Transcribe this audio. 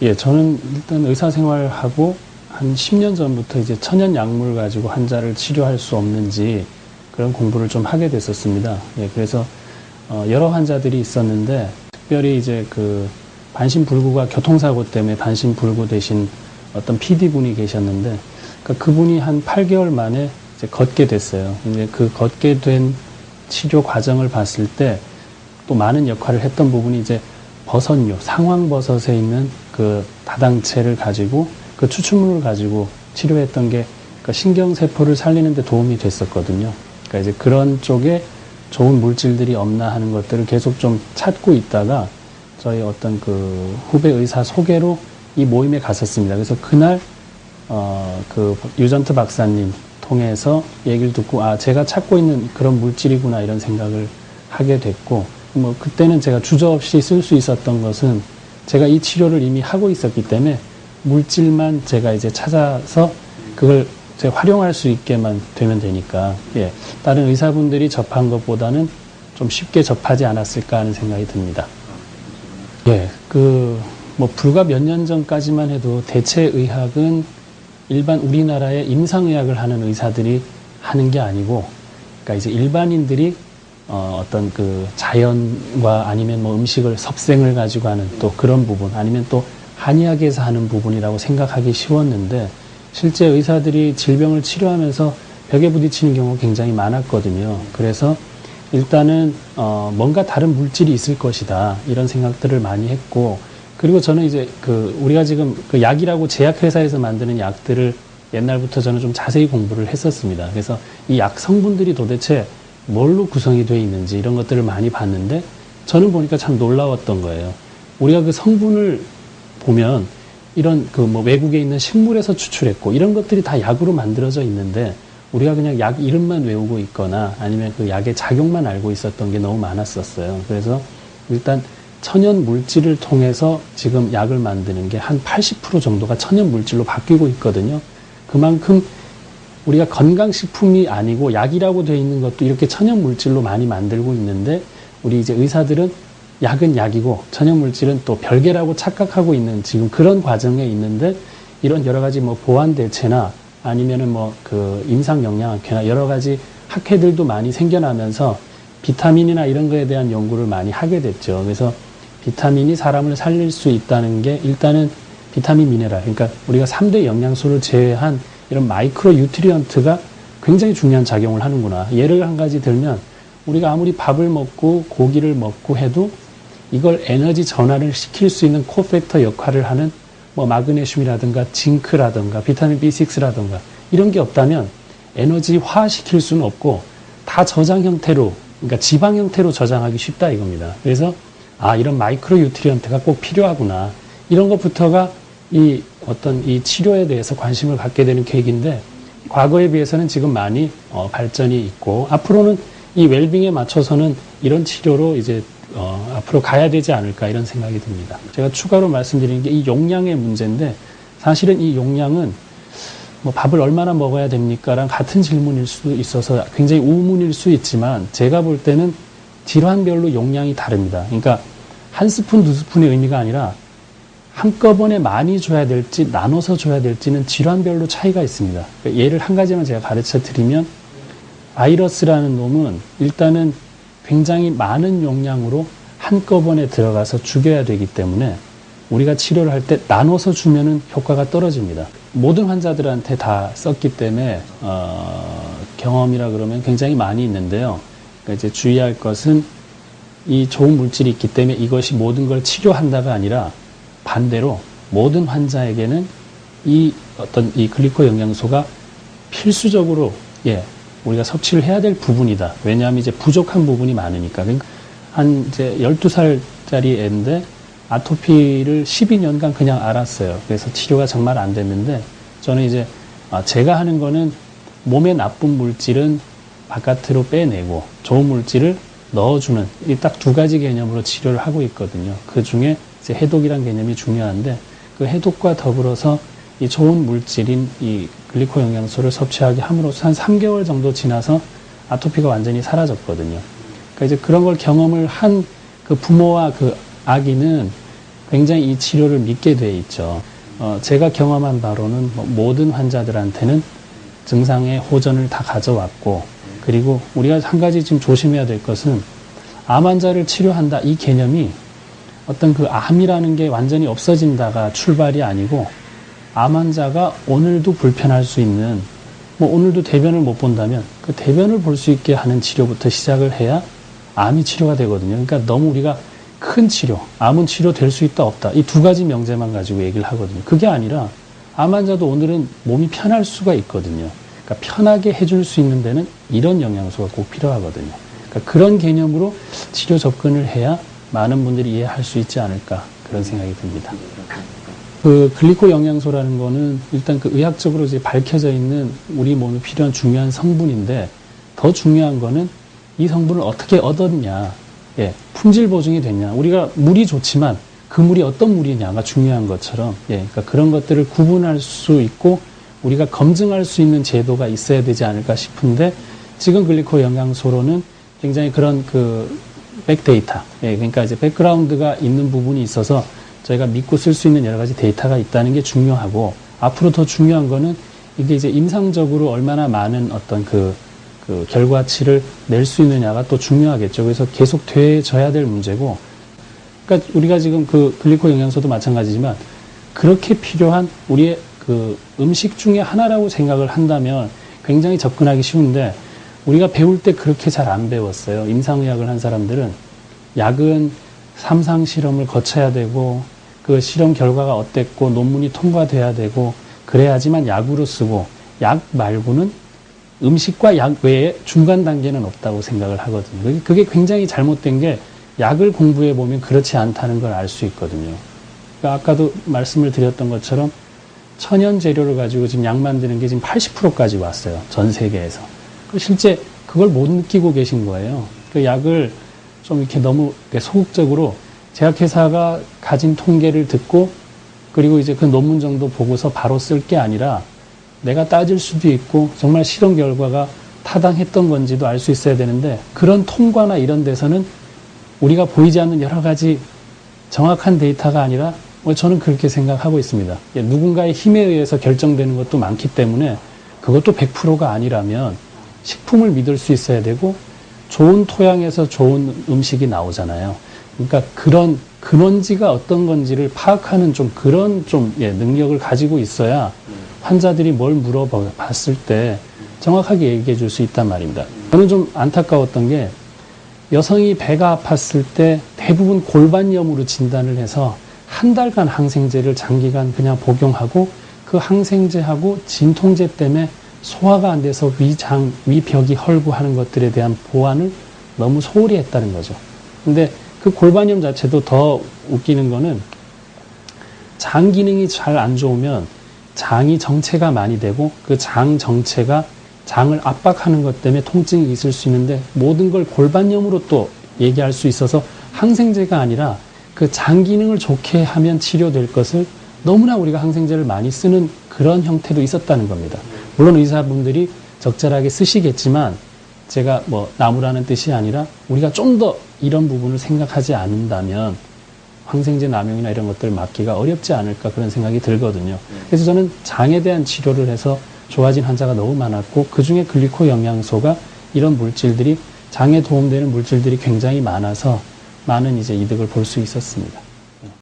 예, 저는 일단 의사생활하고 한 10년 전부터 이제 천연 약물 가지고 환자를 치료할 수 없는지 그런 공부를 좀 하게 됐었습니다. 예, 그래서 여러 환자들이 있었는데 특별히 이제 그 반신불구가 교통사고 때문에 반신불구 되신 어떤 PD분이 계셨는데 그러니까 그분이 한 8개월 만에 이제 걷게 됐어요. 근데 그 걷게 된 치료 과정을 봤을 때 또 많은 역할을 했던 부분이 이제 버섯류, 상황버섯에 있는 그 다당체를 가지고 그 추출물을 가지고 치료했던 게 그러니까 신경세포를 살리는 데 도움이 됐었거든요. 그러니까 이제 그런 쪽에 좋은 물질들이 없나 하는 것들을 계속 좀 찾고 있다가 저희 어떤 그 후배 의사 소개로 이 모임에 갔었습니다. 그래서 그날 그 유전트 박사님 통해서 얘기를 듣고 아 제가 찾고 있는 그런 물질이구나 이런 생각을 하게 됐고 뭐 그때는 제가 주저없이 쓸 수 있었던 것은 제가 이 치료를 이미 하고 있었기 때문에 물질만 제가 이제 찾아서 그걸 제가 활용할 수 있게만 되면 되니까 예, 다른 의사분들이 접한 것보다는 좀 쉽게 접하지 않았을까 하는 생각이 듭니다. 예, 뭐 불과 몇 년 전까지만 해도 대체의학은 일반 우리나라의 임상의학을 하는 의사들이 하는 게 아니고, 그러니까 이제 일반인들이 어떤 그 자연과 아니면 뭐 음식을 섭생을 가지고 하는 또 그런 부분, 아니면 또 한의학에서 하는 부분이라고 생각하기 쉬웠는데, 실제 의사들이 질병을 치료하면서 벽에 부딪히는 경우가 굉장히 많았거든요. 그래서 일단은 뭔가 다른 물질이 있을 것이다 이런 생각들을 많이 했고, 그리고 저는 이제 우리가 지금 그 약이라고 제약회사에서 만드는 약들을 옛날부터 저는 좀 자세히 공부를 했었습니다. 그래서 이 약 성분들이 도대체 뭘로 구성이 되어 있는지 이런 것들을 많이 봤는데 저는 보니까 참 놀라웠던 거예요. 우리가 그 성분을 보면 이런 뭐 외국에 있는 식물에서 추출했고 이런 것들이 다 약으로 만들어져 있는데 우리가 그냥 약 이름만 외우고 있거나 아니면 그 약의 작용만 알고 있었던 게 너무 많았었어요. 그래서 일단 천연 물질을 통해서 지금 약을 만드는 게 한 80% 정도가 천연 물질로 바뀌고 있거든요. 그만큼 우리가 건강식품이 아니고 약이라고 되어 있는 것도 이렇게 천연 물질로 많이 만들고 있는데 우리 이제 의사들은 약은 약이고 천연 물질은 또 별개라고 착각하고 있는 지금 그런 과정에 있는데 이런 여러 가지 뭐 보완 대체나 아니면은 뭐 그 임상 영양학회나 여러 가지 학회들도 많이 생겨나면서 비타민이나 이런 거에 대한 연구를 많이 하게 됐죠. 그래서 비타민이 사람을 살릴 수 있다는 게 일단은 비타민 미네랄, 그러니까 우리가 3대 영양소를 제외한 이런 마이크로 뉴트리언트가 굉장히 중요한 작용을 하는구나. 예를 한 가지 들면 우리가 아무리 밥을 먹고 고기를 먹고 해도 이걸 에너지 전환을 시킬 수 있는 코팩터 역할을 하는 뭐 마그네슘이라든가 징크라든가 비타민 B6라든가 이런 게 없다면 에너지화 시킬 수는 없고 다 저장 형태로, 그러니까 지방 형태로 저장하기 쉽다 이겁니다. 그래서 이런 마이크로 뉴트리언트가 꼭 필요하구나. 이런 것부터가 이 치료에 대해서 관심을 갖게 되는 계기인데 과거에 비해서는 지금 많이 발전이 있고 앞으로는 이 웰빙에 맞춰서는 이런 치료로 이제 앞으로 가야 되지 않을까 이런 생각이 듭니다. 제가 추가로 말씀드리는 게 이 용량의 문제인데 사실은 이 용량은 뭐 밥을 얼마나 먹어야 됩니까랑 같은 질문일 수 있어서 굉장히 우문일 수 있지만 제가 볼 때는 질환별로 용량이 다릅니다. 그러니까 한 스푼, 두 스푼의 의미가 아니라 한꺼번에 많이 줘야 될지 나눠서 줘야 될지는 질환별로 차이가 있습니다. 그러니까 예를 한 가지만 제가 가르쳐 드리면 바이러스라는 놈은 일단은 굉장히 많은 용량으로 한꺼번에 들어가서 죽여야 되기 때문에 우리가 치료를 할 때 나눠서 주면은 효과가 떨어집니다. 모든 환자들한테 다 썼기 때문에 경험이라 그러면 굉장히 많이 있는데요. 그러니까 이제 주의할 것은 이 좋은 물질이 있기 때문에 이것이 모든 걸 치료한다가 아니라 반대로 모든 환자에게는 이 글리코 영양소가 필수적으로 우리가 섭취를 해야 될 부분이다. 왜냐하면 이제 부족한 부분이 많으니까. 그러니까 한 이제 12살짜리 애인데 아토피를 12년간 그냥 앓았어요. 그래서 치료가 정말 안 됐는데 저는 이제 제가 하는 거는 몸에 나쁜 물질은 바깥으로 빼내고 좋은 물질을 넣어주는 이 딱 두 가지 개념으로 치료를 하고 있거든요. 그 중에 이제 해독이란 개념이 중요한데 그 해독과 더불어서 이 좋은 물질인 이 글리코 영양소를 섭취하게 함으로써 한 3개월 정도 지나서 아토피가 완전히 사라졌거든요. 그러니까 이제 그런 걸 경험을 한 그 부모와 그 아기는 굉장히 이 치료를 믿게 돼 있죠. 제가 경험한 바로는 모든 환자들한테는 증상의 호전을 다 가져왔고, 그리고 우리가 한 가지 지금 조심해야 될 것은 암 환자를 치료한다 이 개념이 어떤 그 암이라는 게 완전히 없어진다가 출발이 아니고, 암 환자가 오늘도 불편할 수 있는, 오늘도 대변을 못 본다면 그 대변을 볼 수 있게 하는 치료부터 시작을 해야 암이 치료가 되거든요. 그러니까 너무 우리가 큰 치료, 암은 치료될 수 있다 없다 이 두 가지 명제만 가지고 얘기를 하거든요. 그게 아니라 암 환자도 오늘은 몸이 편할 수가 있거든요. 그러니까 편하게 해줄 수 있는 데는 이런 영양소가 꼭 필요하거든요. 그러니까 그런 개념으로 치료 접근을 해야 많은 분들이 이해할 수 있지 않을까, 그런 생각이 듭니다. 그 글리코 영양소라는 거는 일단 그 의학적으로 이제 밝혀져 있는 우리 몸에 필요한 중요한 성분인데, 더 중요한 거는 이 성분을 어떻게 얻었냐, 품질 보증이 됐냐. 우리가 물이 좋지만 그 물이 어떤 물이냐가 중요한 것처럼, 그러니까 그런 것들을 구분할 수 있고 우리가 검증할 수 있는 제도가 있어야 되지 않을까 싶은데, 지금 글리코 영양소로는 굉장히 그런 그 백데이터, 그러니까 이제 백그라운드가 있는 부분이 있어서 저희가 믿고 쓸 수 있는 여러 가지 데이터가 있다는 게 중요하고, 앞으로 더 중요한 거는 이게 이제 임상적으로 얼마나 많은 어떤 그 결과치를 낼 수 있느냐가 또 중요하겠죠. 그래서 계속 돼져야 될 문제고, 그러니까 우리가 지금 그 글리코 영양소도 마찬가지지만 그렇게 필요한 우리의 그 음식 중에 하나라고 생각을 한다면 굉장히 접근하기 쉬운데, 우리가 배울 때 그렇게 잘 안 배웠어요. 임상의학을 한 사람들은 약은 3상 실험을 거쳐야 되고, 그 실험 결과가 어땠고 논문이 통과돼야 되고 그래야지만 약으로 쓰고, 약 말고는 음식과 약 외에 중간 단계는 없다고 생각을 하거든요. 그게 굉장히 잘못된 게, 약을 공부해 보면 그렇지 않다는 걸 알 수 있거든요. 그러니까 아까도 말씀을 드렸던 것처럼 천연 재료를 가지고 지금 약 만드는 게 지금 80%까지 왔어요. 전 세계에서. 실제 그걸 못 느끼고 계신 거예요. 그 약을 좀 이렇게 너무 소극적으로 제약회사가 가진 통계를 듣고, 그리고 이제 그 논문 정도 보고서 바로 쓸 게 아니라 내가 따질 수도 있고 정말 실험 결과가 타당했던 건지도 알 수 있어야 되는데, 그런 통과나 이런 데서는 우리가 보이지 않는 여러 가지 정확한 데이터가 아니라, 저는 그렇게 생각하고 있습니다. 누군가의 힘에 의해서 결정되는 것도 많기 때문에 그것도 100%가 아니라면 식품을 믿을 수 있어야 되고, 좋은 토양에서 좋은 음식이 나오잖아요. 그러니까 그런 근원지가 어떤 건지를 파악하는 좀 그런 능력을 가지고 있어야 환자들이 뭘 물어봤을 때 정확하게 얘기해 줄 수 있단 말입니다. 저는 좀 안타까웠던 게, 여성이 배가 아팠을 때 대부분 골반염으로 진단을 해서 한 달간 항생제를 장기간 그냥 복용하고, 그 항생제하고 진통제 때문에 소화가 안 돼서 위벽이 헐고 하는 것들에 대한 보완을 너무 소홀히 했다는 거죠. 근데 그 골반염 자체도 더 웃기는 거는, 장 기능이 잘 안 좋으면 장이 정체가 많이 되고, 그 장 정체가 장을 압박하는 것 때문에 통증이 있을 수 있는데, 모든 걸 골반염으로 또 얘기할 수 있어서 항생제가 아니라 그 장 기능을 좋게 하면 치료될 것을 너무나 우리가 항생제를 많이 쓰는 그런 형태도 있었다는 겁니다. 물론 의사분들이 적절하게 쓰시겠지만, 제가 나무라는 뜻이 아니라 우리가 좀 더 이런 부분을 생각하지 않는다면 항생제 남용이나 이런 것들을 막기가 어렵지 않을까, 그런 생각이 들거든요. 그래서 저는 장에 대한 치료를 해서 좋아진 환자가 너무 많았고, 그중에 글리코 영양소가 이런 물질들이, 장에 도움되는 물질들이 굉장히 많아서 많은 이제 이득을 볼 수 있었습니다.